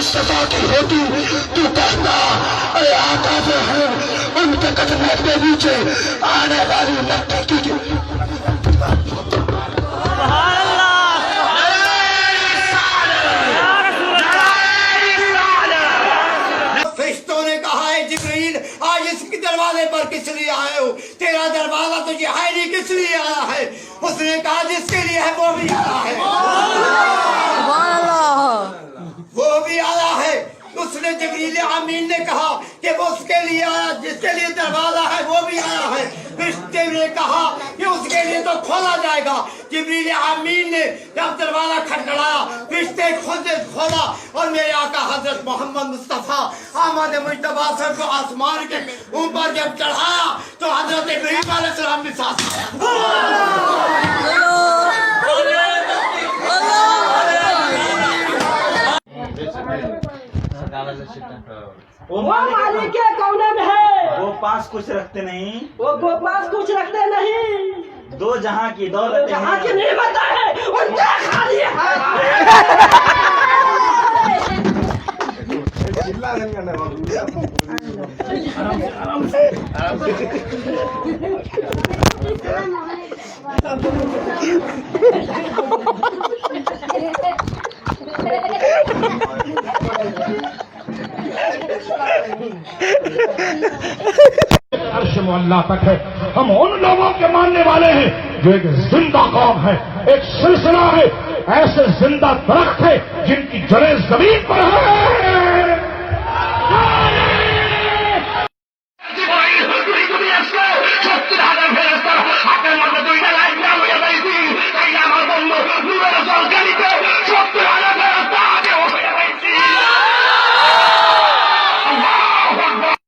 मुस्तफा की होती तू कहना अरे आका जो है उनके कदम के नीचे आने वाली नब्बे की आज इसके दरवाजे पर किस लिए आए हो? तेरा दरवाजा तुझे है नहीं, किस लिए आया है? उसने कहा जिसके लिए है वो भी आया है, वो भी आया है। उसने जिब्रील अमीन ने कहा कि वो उसके लिए आया, जिसके लिए दरवाजा है वो भी आया है। फिरिश्ते ने कहा कि उसके लिए तो खोला जाएगा। जिब्रील अमीन ने जब दरवाजा खटखटाया, फिरिश्ते खुद खोला और मेरे आका हजरत मोहम्मद मुस्तफा आमद मुजतबा सर को आसमान के ऊपर जब चढ़ाया तो हजरत इब्राहीम अलैहिस्सलाम भी साथ आया। वो मालिक के कौने में है? वो पास कुछ रखते नहीं, वो पास कुछ रखते नहीं। दो जहां की दौलत जहां की नेमत है उनका खाली अर्श मोहल्ला तक है। हम उन लोगों के मानने वाले हैं जो एक जिंदा कौम है, एक सिलसिला है, ऐसे जिंदा दरख्त है जिनकी जड़ें जमीन पर है।